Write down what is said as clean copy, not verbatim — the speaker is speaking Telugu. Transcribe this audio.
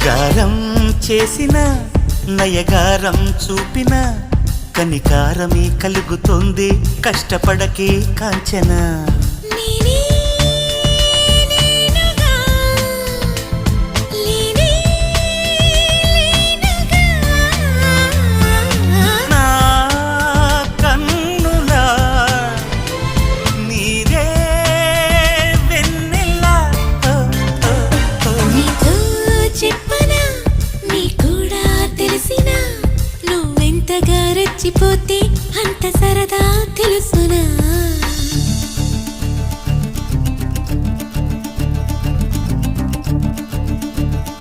గారం చేసిన నయగారం చూపిన కనికారమే కలుగుతుంది కష్టపడకే కాంచన రెచ్చిపోతే అంత సరదా